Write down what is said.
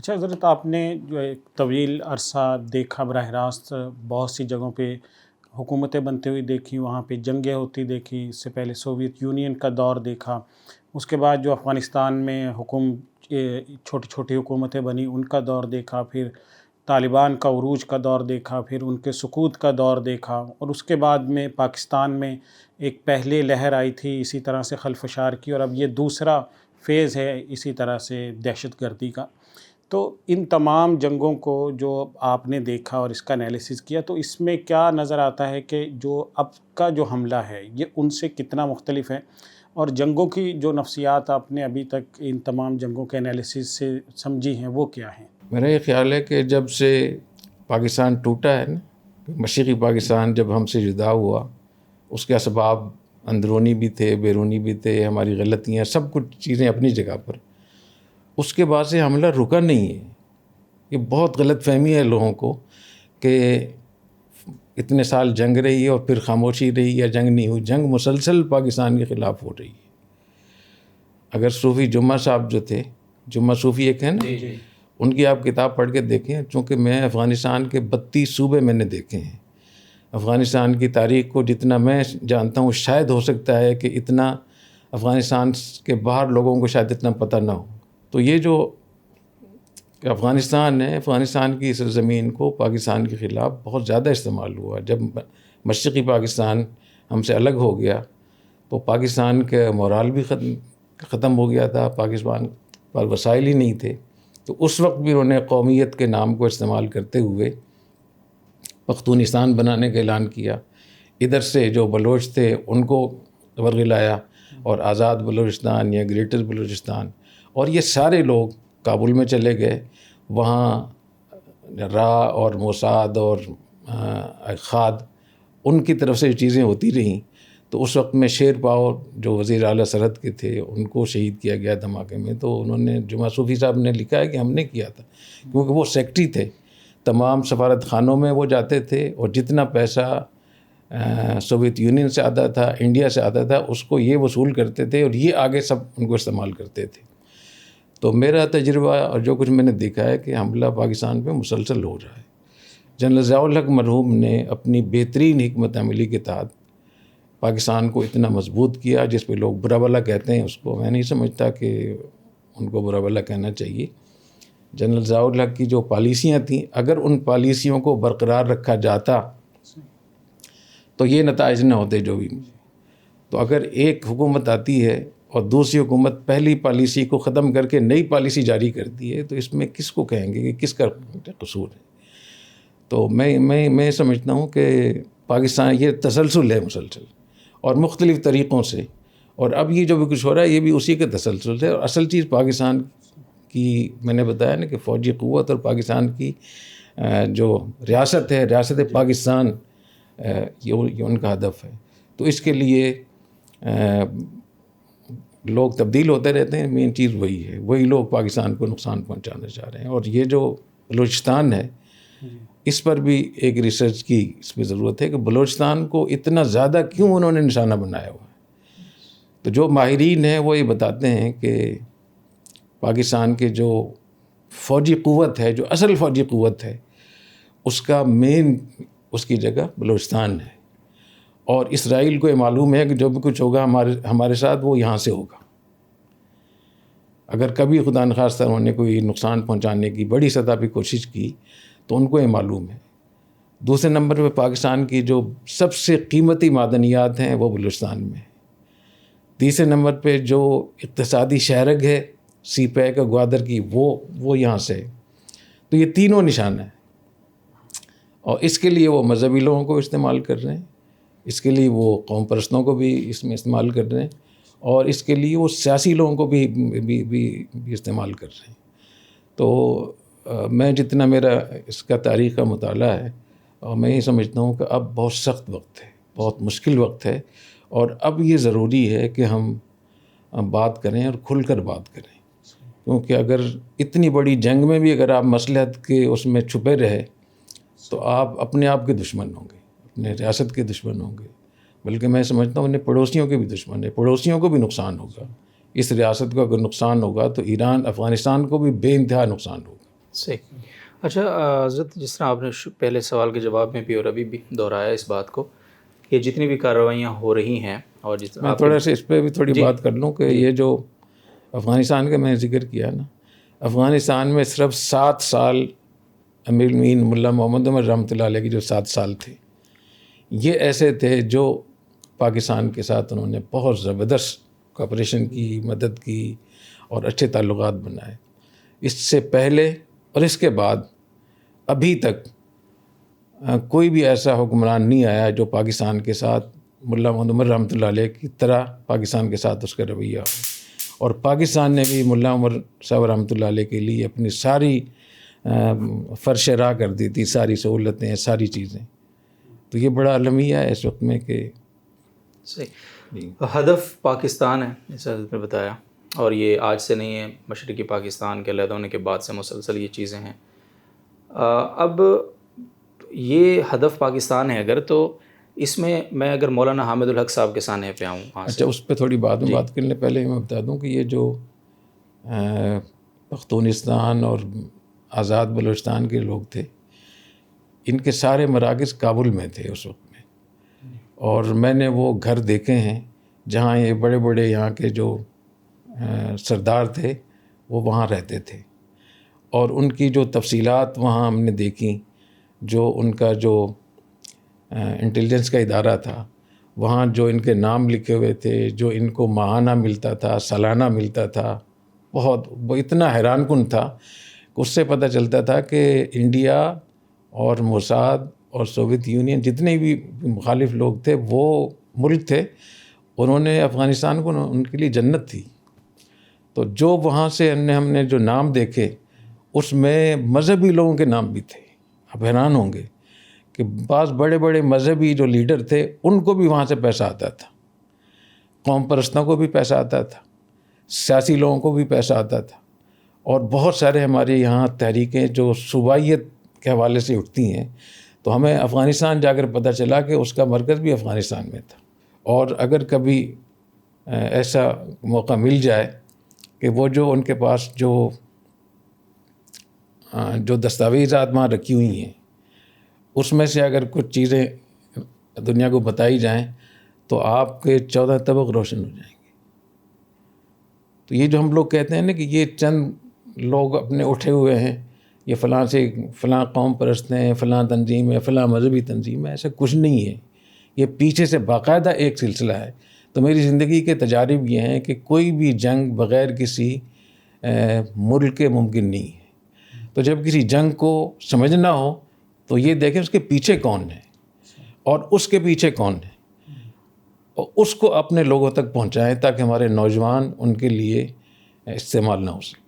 اچھا حضرت، آپ نے جو ایک طویل عرصہ دیکھا براہ راست، بہت سی جگہوں پہ حکومتیں بنتی ہوئی دیکھی، وہاں پہ جنگیں ہوتی دیکھی، اس سے پہلے سوویت یونین کا دور دیکھا، اس کے بعد جو افغانستان میں چھوٹی چھوٹی حکومتیں بنی ان کا دور دیکھا، پھر طالبان کا عروج کا دور دیکھا، پھر ان کے سقوط کا دور دیکھا، اور اس کے بعد میں پاکستان میں ایک پہلے لہر آئی تھی اسی طرح سے خلفشار کی، اور اب یہ دوسرا فیز ہے اسی طرح سے دہشت گردی کا۔ تو ان تمام جنگوں کو جو آپ نے دیکھا اور اس کا انالیسس کیا، تو اس میں کیا نظر آتا ہے کہ جو اب کا جو حملہ ہے یہ ان سے کتنا مختلف ہے، اور جنگوں کی جو نفسیات آپ نے ابھی تک ان تمام جنگوں کے انالیسس سے سمجھی ہیں وہ کیا ہیں؟ میرا یہ خیال ہے کہ جب سے پاکستان ٹوٹا ہے نا، مشرقی پاکستان جب ہم سے جدا ہوا، اس کے اسباب اندرونی بھی تھے، بیرونی بھی تھے، ہماری غلطیاں، سب کچھ چیزیں اپنی جگہ پر۔ اس کے بعد سے حملہ رکا نہیں ہے۔ یہ بہت غلط فہمی ہے لوگوں کو کہ اتنے سال جنگ رہی ہے اور پھر خاموشی رہی یا جنگ نہیں ہوئی۔ جنگ مسلسل پاکستان کے خلاف ہو رہی ہے۔ اگر صوفی جمعہ صاحب جو تھے، جمعہ صوفی ایک ہے نا، ان کی آپ کتاب پڑھ کے دیکھیں، چونکہ میں افغانستان کے 32 صوبے میں نے دیکھے ہیں۔ افغانستان کی تاریخ کو جتنا میں جانتا ہوں، شاید ہو سکتا ہے کہ اتنا افغانستان کے باہر لوگوں کو شاید اتنا پتہ نہ ہو۔ تو یہ جو افغانستان ہے، افغانستان کی اس زمین کو پاکستان کے خلاف بہت زیادہ استعمال ہوا۔ جب مشرقی پاکستان ہم سے الگ ہو گیا تو پاکستان کا مورال بھی ختم ہو گیا تھا، پاکستان پر وسائل ہی نہیں تھے۔ تو اس وقت بھی انہوں نے قومیت کے نام کو استعمال کرتے ہوئے پختونستان بنانے کا اعلان کیا۔ ادھر سے جو بلوچ تھے ان کو ورگلایا اور آزاد بلوچستان یا گریٹر بلوچستان، اور یہ سارے لوگ کابل میں چلے گئے۔ وہاں را اور موساد اور خاد ان کی طرف سے چیزیں ہوتی رہیں۔ تو اس وقت میں شیر پاؤ جو وزیر اعلیٰ سرحد کے تھے ان کو شہید کیا گیا دھماکے میں۔ تو انہوں نے، جمعہ صوفی صاحب نے لکھا ہے کہ ہم نے کیا تھا، کیونکہ وہ سیکٹری تھے، تمام سفارت خانوں میں وہ جاتے تھے اور جتنا پیسہ سوویت یونین سے آتا تھا، انڈیا سے آتا تھا، اس کو یہ وصول کرتے تھے اور یہ آگے سب ان کو استعمال کرتے تھے۔ تو میرا تجربہ اور جو کچھ میں نے دیکھا ہے کہ حملہ پاکستان پہ مسلسل ہو رہا ہے۔ جنرل ضیاء الحق مرحوم نے اپنی بہترین حکمت عملی کے تحت پاکستان کو اتنا مضبوط کیا، جس پہ لوگ برا بھلا کہتے ہیں، اس کو میں نہیں سمجھتا کہ ان کو برا بھلا کہنا چاہیے۔ جنرل ضیاء الحق کی جو پالیسیاں تھیں، اگر ان پالیسیوں کو برقرار رکھا جاتا تو یہ نتائج نہ ہوتے جو بھی۔ تو اگر ایک حکومت آتی ہے اور دوسری حکومت پہلی پالیسی کو ختم کر کے نئی پالیسی جاری کرتی ہے، تو اس میں کس کو کہیں گے کہ کس کا قصور ہے؟ تو میں سمجھتا ہوں کہ پاکستان یہ تسلسل ہے مسلسل اور مختلف طریقوں سے، اور اب یہ جو بھی کچھ ہو رہا ہے یہ بھی اسی کے تسلسل ہے۔ اور اصل چیز پاکستان کی میں نے بتایا نا کہ فوجی قوت اور پاکستان کی جو ریاست ہے، ریاست پاکستان، یہ ان کا ہدف ہے۔ تو اس کے لیے لوگ تبدیل ہوتے رہتے ہیں، مین چیز وہی ہے، وہی لوگ پاکستان کو نقصان پہنچانا چاہ رہے ہیں۔ اور یہ جو بلوچستان ہے، اس پر بھی ایک ریسرچ کی اس میں ضرورت ہے کہ بلوچستان کو اتنا زیادہ کیوں انہوں نے نشانہ بنایا ہوا ہے۔ تو جو ماہرین ہیں وہ یہ بتاتے ہیں کہ پاکستان کے جو فوجی قوت ہے، جو اصل فوجی قوت ہے، اس کا مین اس کی جگہ بلوچستان ہے۔ اور اسرائیل کو یہ معلوم ہے کہ جو بھی کچھ ہوگا ہمارے ساتھ وہ یہاں سے ہوگا۔ اگر کبھی خدا نخواستہ انہوں نے کوئی نقصان پہنچانے کی بڑی سطح پہ کوشش کی تو ان کو یہ معلوم ہے۔ دوسرے نمبر پہ پاکستان کی جو سب سے قیمتی معدنیات ہیں وہ بلوچستان میں۔ تیسرے نمبر پہ جو اقتصادی شہرگ ہے سی پیک اور گوادر کی، وہ یہاں سے۔ تو یہ تینوں نشانہ ہیں، اور اس کے لیے وہ مذہبی لوگوں کو استعمال کر رہے ہیں، اس کے لیے وہ قوم پرستوں کو بھی اس میں استعمال کر رہے ہیں، اور اس کے لیے وہ سیاسی لوگوں کو بھی استعمال کر رہے ہیں۔ تو میں جتنا میرا اس کا تاریخ کا مطالعہ ہے، اور میں یہ سمجھتا ہوں کہ اب بہت سخت وقت ہے، بہت مشکل وقت ہے، اور اب یہ ضروری ہے کہ ہم بات کریں اور کھل کر بات کریں، کیونکہ اگر اتنی بڑی جنگ میں بھی اگر آپ مصلحت کے اس میں چھپے رہے تو آپ اپنے آپ کے دشمن ہوں گے، اپنے ریاست کے دشمن ہوں گے، بلکہ میں سمجھتا ہوں انہیں پڑوسیوں کے بھی دشمن ہے، پڑوسیوں کو بھی نقصان ہوگا۔ اس ریاست کو اگر نقصان ہوگا تو ایران، افغانستان کو بھی بے انتہا نقصان ہوگا۔ صحیح. اچھا حضرت، جس طرح آپ نے پہلے سوال کے جواب میں بھی اور ابھی بھی دہرایا اس بات کو کہ جتنی بھی کارروائیاں ہو رہی ہیں، اور جس میں تھوڑا سا اس پہ بھی تھوڑی بات کر لوں کہ یہ جو افغانستان کا میں نے ذکر کیا نا، افغانستان میں صرف 7 سال امیر المؤمنین ملا محمد عمر رحمۃ اللہ علیہ کی جو 7 سال تھے، یہ ایسے تھے جو پاکستان کے ساتھ انہوں نے بہت زبردست کوآپریشن کی، مدد کی اور اچھے تعلقات بنائے. اس سے پہلے اور اس کے بعد ابھی تک کوئی بھی ایسا حکمران نہیں آیا جو پاکستان کے ساتھ ملا محمد عمر رحمۃ اللہ علیہ کی طرح پاکستان کے ساتھ اس کا رویہ ہو. اور پاکستان نے بھی ملا عمر صاحب رحمۃ اللہ علیہ کے لیے اپنی ساری فرش راہ کر دی تھی، ساری سہولتیں، ساری چیزیں. تو یہ بڑا المیہ ہے اس وقت میں کہ صحیح. ہدف پاکستان ہے جیسے حضرت نے بتایا، اور یہ آج سے نہیں ہے، مشرقی پاکستان کے علیحدہ ہونے کے بعد سے مسلسل یہ چیزیں ہیں. اب یہ ہدف پاکستان ہے اگر، تو اس میں میں اگر مولانا حامد الحق صاحب کے سامنے پہ آؤں وہاں سے. اچھا، اس پہ تھوڑی بعد میں بات کرنے پہلے میں بتا دوں کہ یہ جو پختونستان اور آزاد بلوچستان کے لوگ تھے، ان کے سارے مراکز کابل میں تھے اس وقت میں، اور میں نے وہ گھر دیکھے ہیں جہاں یہ بڑے بڑے یہاں کے جو سردار تھے وہ وہاں رہتے تھے، اور ان کی جو تفصیلات وہاں ہم نے دیکھیں، جو ان کا جو انٹیلیجنس کا ادارہ تھا، وہاں جو ان کے نام لکھے ہوئے تھے، جو ان کو ماہانہ ملتا تھا، سالانہ ملتا تھا، وہ اتنا حیران کن تھا کہ اس سے پتہ چلتا تھا کہ انڈیا اور موساد اور سوویت یونین جتنے بھی مخالف لوگ تھے، وہ ملک تھے، انہوں نے افغانستان کو ان کے لیے جنت تھی. تو جو وہاں سے ہم نے جو نام دیکھے، اس میں مذہبی لوگوں کے نام بھی تھے. آپ حیران ہوں گے کہ بعض بڑے بڑے مذہبی جو لیڈر تھے ان کو بھی وہاں سے پیسہ آتا تھا، قوم پرستوں کو بھی پیسہ آتا تھا، سیاسی لوگوں کو بھی پیسہ آتا تھا. اور بہت سارے ہمارے یہاں تحریکیں جو صوبائیت کے حوالے سے اٹھتی ہیں، تو ہمیں افغانستان جا کر پتہ چلا کہ اس کا مرکز بھی افغانستان میں تھا. اور اگر کبھی ایسا موقع مل جائے کہ وہ جو ان کے پاس جو دستاویزات وہاں رکھی ہوئی ہیں، اس میں سے اگر کچھ چیزیں دنیا کو بتائی جائیں تو آپ کے 14 طبق روشن ہو جائیں گے. تو یہ جو ہم لوگ کہتے ہیں نا کہ یہ چند لوگ اپنے اٹھے ہوئے ہیں، یہ فلاں سے فلاں قوم پرست ہیں، فلاں تنظیم ہے، فلاں مذہبی تنظیم ہے، ایسا کچھ نہیں ہے. یہ پیچھے سے باقاعدہ ایک سلسلہ ہے. تو میری زندگی کے تجارب یہ ہیں کہ کوئی بھی جنگ بغیر کسی ملک کے ممکن نہیں ہے. تو جب کسی جنگ کو سمجھنا ہو تو یہ دیکھیں اس کے پیچھے کون ہے اور اس کے پیچھے کون ہے، اور اس کو اپنے لوگوں تک پہنچائیں تاکہ ہمارے نوجوان ان کے لیے استعمال نہ ہو سکے.